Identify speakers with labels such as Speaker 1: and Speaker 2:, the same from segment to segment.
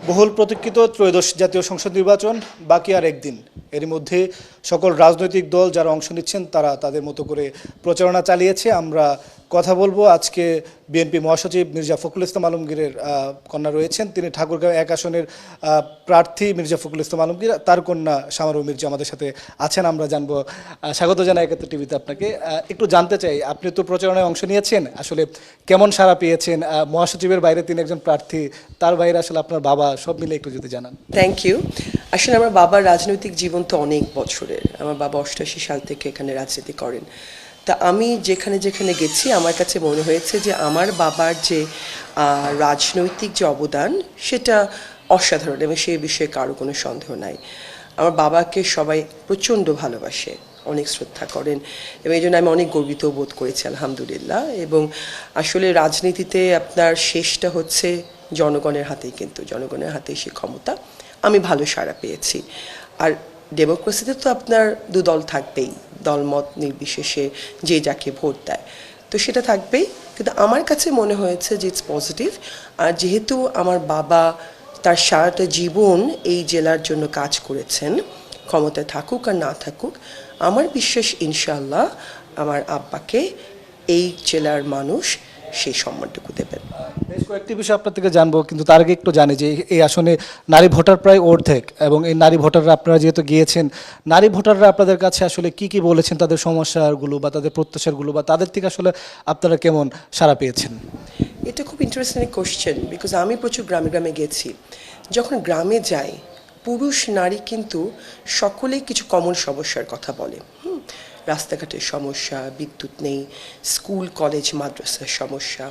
Speaker 1: বহুল প্রতীক্ষিত ত্রয়োদশ জাতীয় সংসদ নির্বাচন বাকি আর একদিন। এর মধ্যে সকল রাজনৈতিক দল যারা অংশ নিচ্ছেন তারা তাদের মতো করে প্রচারণা চালিয়েছে। আমরা কথা বলবো আজকে বিএনপি মহাসচিব মির্জা ফখরুল ইসলাম আলমগীরের কন্যা রয়েছেন, তিনি ঠাকুরগাঁও 1 আসনের প্রার্থী মির্জা ফখরুল ইসলাম আলমগীর, তার কন্যা শামারু মির্জা আমাদের সাথে আছেন। আমরা জানবো। স্বাগত জানাই একাত্তর টিভিতে আপনাকে। একটু জানতে চাই, আপনি তো প্রচারণায় অংশ নিয়েছেন, আসলে কেমন সাড়া পেয়েছেন? মহাসচিবের বাইরে তিনি একজন প্রার্থী, তার বাইরে আসলে আপনার বাবা, সব মিলে একটু যদি জানান।
Speaker 2: Thank you. আসলে আমার বাবার রাজনৈতিক জীবন তো অনেক বছরের। আমার বাবা 88 সাল থেকে এখানে রাজনীতি করেন। তা আমি যেখানে যেখানে গেছি আমার কাছে মনে হয়েছে যে আমার বাবার যে রাজনৈতিক যে অবদান সেটা অসাধারণ, এবং সেই বিষয়ে কারো কোনো সন্দেহ নাই। আমার বাবাকে সবাই প্রচণ্ড ভালোবাসে, অনেক শ্রদ্ধা করেন, এবং এই জন্য আমি অনেক গর্বিত বোধ করেছি আলহামদুলিল্লাহ। এবং আসলে রাজনীতিতে আপনার শেষটা হচ্ছে জনগণের হাতেই, কিন্তু জনগণের হাতেই সে ক্ষমতা। আমি ভালো সাড়া পেয়েছি। আর ডেমোক্রেসিতে তো আপনার দু দল থাকবেই, দলমত নির্বিশেষে যে যাকে ভোট দেয়, তো সেটা থাকবেই। কিন্তু আমার কাছে মনে হয়েছে যে ইটস পজিটিভ। আর যেহেতু আমার বাবা তার সারাটা জীবন এই জেলার জন্য কাজ করেছেন, ক্ষমতায় থাকুক আর না থাকুক, আমার বিশ্বাস ইনশাআল্লাহ আমার আব্বাকে এই জেলার মানুষ সেই সম্মানটুকু দেবেন।
Speaker 1: বেশ কয়েকটি বিষয় আপনার থেকে জানবো, কিন্তু তার আগে একটু জানি যে এই আসনে নারী ভোটার প্রায় অর্ধেক, এবং এই নারী ভোটাররা, আপনারা যেহেতু গিয়েছেন, নারী ভোটাররা আপনাদের কাছে আসলে কি কি বলেছেন, তাদের সমস্যাগুলো বা তাদের প্রত্যাশাগুলো, বা তাদের থেকে আসলে আপনারা কেমন সাড়া পেয়েছেন?
Speaker 2: এটা খুব ইন্টারেস্টিং কোশ্চেন, বিকজ আমি প্রচুর গ্রামে গ্রামে গেছি। যখন গ্রামে যাই, পুরুষ নারী কিন্তু সকলেই কিছু কমন সমস্যার কথা বলে। রাস্তাঘাটের সমস্যা, বিদ্যুৎ নেই, স্কুল কলেজ মাদ্রাসার সমস্যা।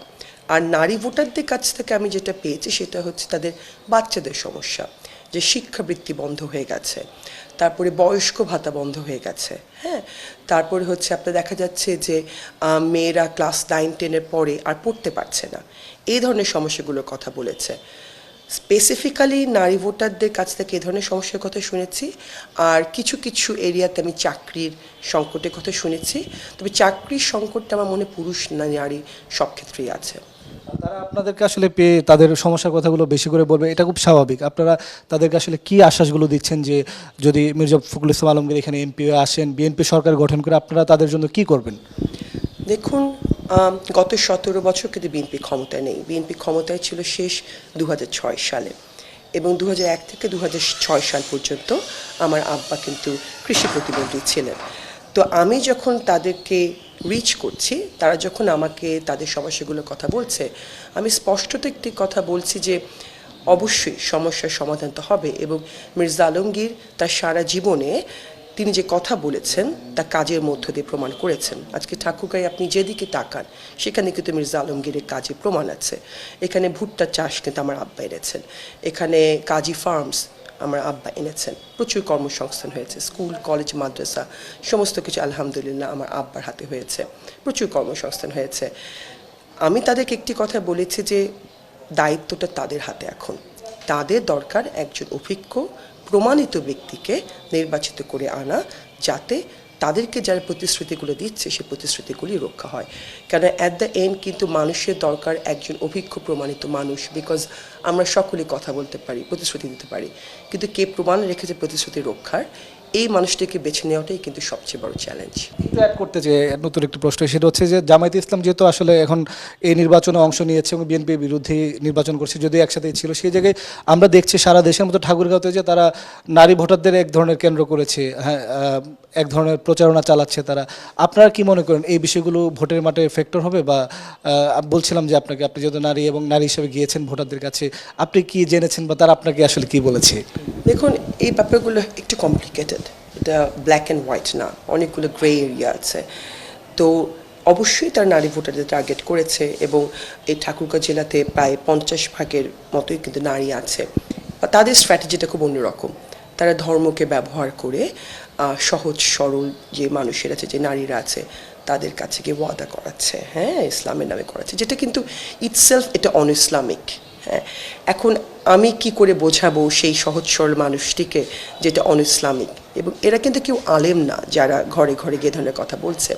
Speaker 2: আর নারী ভোটারদের কাছ থেকে আমি যেটা পেয়েছি সেটা হচ্ছে তাদের বাচ্চাদের সমস্যা, যে শিক্ষাবৃত্তি বন্ধ হয়ে গেছে, তারপরে বয়স্ক ভাতা বন্ধ হয়ে গেছে, হ্যাঁ, তারপরে হচ্ছে আপনার দেখা যাচ্ছে যে মেয়েরা ক্লাস 9-10-এর পরে আর পড়তে পারছে না। এই ধরনের সমস্যাগুলোর কথা বলেছে। স্পেসিফিক্যালি নারী ভোটারদের কাছ থেকে এই ধরনের সমস্যার কথা শুনেছি। আর কিছু কিছু এরিয়াতে আমি চাকরির সংকটের কথা শুনেছি। তবে চাকরির সংকটটা আমার মনে পুরুষ নারী সব ক্ষেত্রেই আছে।
Speaker 1: তারা আপনাদেরকে আসলে পেয়ে তাদের সমস্যার কথাগুলো বেশি করে বলবে, এটা খুব স্বাভাবিক। আপনারা তাদেরকে আসলে কি আশ্বাসগুলো দিচ্ছেন যে যদি মির্জা ফখরুল ইসলাম আলমগীর এখানে এমপি আসেন, বিএনপি সরকার গঠন করে, আপনারা তাদের জন্য কি করবেন?
Speaker 2: দেখুন, গত 17 বছর কিন্তু বিএনপি ক্ষমতায় নেই। বিএনপি ক্ষমতায় ছিল শেষ 2006 সালে, এবং 2001 থেকে 2006 সাল পর্যন্ত আমার আব্বা কিন্তু কৃষি প্রতিমন্ত্রী ছিলেন। তো আমি যখন তাদেরকে রিচ করছি, তারা যখন আমাকে তাদের সমস্যাগুলোর কথা বলছে, আমি স্পষ্টত একটি কথা বলছি যে অবশ্যই সমস্যার সমাধান তো হবে। এবং মির্জা আলমগীর তার সারা জীবনে তিনি যে কথা বলেছেন তা কাজের মধ্য দিয়ে প্রমাণ করেছেন। আজকে ঠাকুরগাঁয়ে আপনি যেদিকে তাকান সেখানে কিন্তু মির্জা আলমগীরের কাজে প্রমাণ আছে। এখানে ভুট্টা চাষ কিন্তু আমার আব্বা এনেছেন, এখানে কাজী ফার্মস আমার আব্বা এনেছেন, প্রচুর কর্মসংস্থান হয়েছে, স্কুল কলেজ মাদ্রাসা সমস্ত কিছু আলহামদুলিল্লাহ আমার আব্বার হাতে হয়েছে, প্রচুর কর্মসংস্থান হয়েছে। আমি তাদেরকে একটি কথা বলেছি যে দায়িত্বটা তাদের হাতে। এখন তাদের দরকার একজন অভিজ্ঞ প্রমাণিত ব্যক্তিকে নির্বাচিত করে আনা, যাতে তাদেরকে যারা প্রতিশ্রুতিগুলো দিচ্ছে সেই প্রতিশ্রুতিগুলি রক্ষা হয়। কেন অ্যাট দ্য এন্ড কিন্তু মানুষের দরকার একজন অভিজ্ঞ প্রমাণিত মানুষ। বিকজ আমরা সকলেই কথা বলতে পারি, প্রতিশ্রুতি দিতে পারি, কিন্তু কে প্রমাণ রেখেছে প্রতিশ্রুতি রক্ষার, এই মানুষটিকে বেছে নেওয়াটাই কিন্তু সবচেয়ে বড় চ্যালেঞ্জ।
Speaker 1: একটু অ্যাড করতে যে নতুন একটি প্রশ্ন, সেটা হচ্ছে যে জামায়াতে ইসলাম যেহেতু আসলে এখন এই নির্বাচনে অংশ নিয়েছে এবং বিএনপির বিরুদ্ধে নির্বাচন করছে, যদিও একসাথেই ছিল, সেই জায়গায় আমরা দেখছি সারা দেশের মতো ঠাকুরগাঁওতে যে তারা নারী ভোটারদের এক ধরনের কেন্দ্র করেছে, হ্যাঁ, এক ধরনের প্রচারণা চালাচ্ছে তারা। আপনারা কি মনে করেন এই বিষয়গুলো ভোটের মাঠে ফ্যাক্টর হবে? বা বলছিলাম যে আপনাকে, আপনি যেহেতু নারী এবং নারী হিসেবে গিয়েছেন ভোটারদের কাছে, আপনি কি জেনেছেন বা তারা আপনাকে আসলে কি বলেছে?
Speaker 2: দেখুন, এই ব্যাপারগুলো একটু কমপ্লিকেটেড, এটা ব্ল্যাক অ্যান্ড হোয়াইট না, অনেকগুলো গ্রে এরিয়া আছে। তো অবশ্যই তার নারী ভোটারদের টার্গেট করেছে, এবং এই ঠাকুরগাঁও জেলাতে প্রায় 50% মতোই কিন্তু নারী আছে। তাদের স্ট্র্যাটেজিটা খুব অন্যরকম। তারা ধর্মকে ব্যবহার করে সহজ সরল যে মানুষের আছে, যে নারীরা আছে, তাদের কাছে গিয়ে ওয়াদা করাচ্ছে, হ্যাঁ, ইসলামের নামে করাচ্ছে, যেটা কিন্তু ইটসেলফ এটা অন ইসলামিক। হ্যাঁ, এখন আমি কি করে বোঝাবো সেই সহজ সরল মানুষটিকে যেটা অন ইসলামিক? এবং এরা কিন্তু কেউ আলেম না যারা ঘরে ঘরে গিয়ে ধরনের কথা বলছে।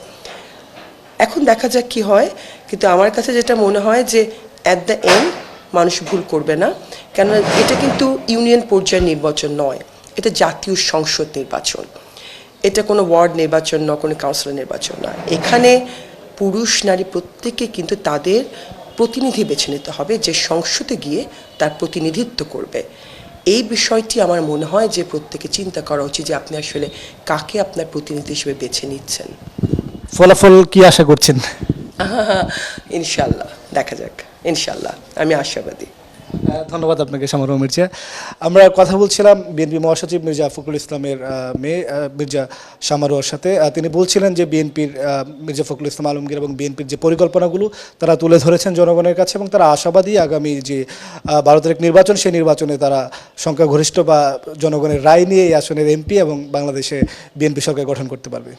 Speaker 2: এখন দেখা যাক কি হয়। কিন্তু আমার কাছে যেটা মনে হয় যে অ্যাট দ্য এন্ড মানুষ ভুল করবে না, কেননা এটা কিন্তু ইউনিয়ন পর্যায়ের নির্বাচন নয়, এটা জাতীয় সংসদ নির্বাচন, এটা কোনো ওয়ার্ড নির্বাচন নয়, কোনো কাউন্সিলর নির্বাচন নয়। এখানে পুরুষ নারী প্রত্যেকে কিন্তু তাদের প্রতিনিধি বেছে নিতে হবে যে সংসদে গিয়ে তার প্রতিনিধিত্ব করবে। এই বিষয়টি আমার মনে হয় যে প্রত্যেকে চিন্তা করা উচিত যে আপনি আসলে কাকে আপনার প্রতিনিধি হিসেবে বেছে নিচ্ছেন।
Speaker 1: ফলাফল কি আশা করছেন?
Speaker 2: ইনশাল্লাহ, দেখা যাক, ইনশাল্লাহ, আমি আশাবাদী।
Speaker 1: ধন্যবাদ আপনাকে শামারুহ মির্জা। আমরা কথা বলছিলাম বিএনপি মহাসচিব মির্জা ফখরুল ইসলামের মেয়ে মির্জা শামারুহর সাথে। তিনি বলছিলেন যে বিএনপির মির্জা ফখরুল ইসলাম আলমগীর এবং বিএনপির যে পরিকল্পনাগুলো তারা তুলে ধরেছেন জনগণের কাছে, এবং তারা আশাবাদী আগামী যে 12 তারিখ নির্বাচন, সেই নির্বাচনে তারা সংখ্যাগরিষ্ঠ বা জনগণের রায় নিয়ে এই আসনের এমপি এবং বাংলাদেশে বিএনপি সরকার গঠন করতে পারবে।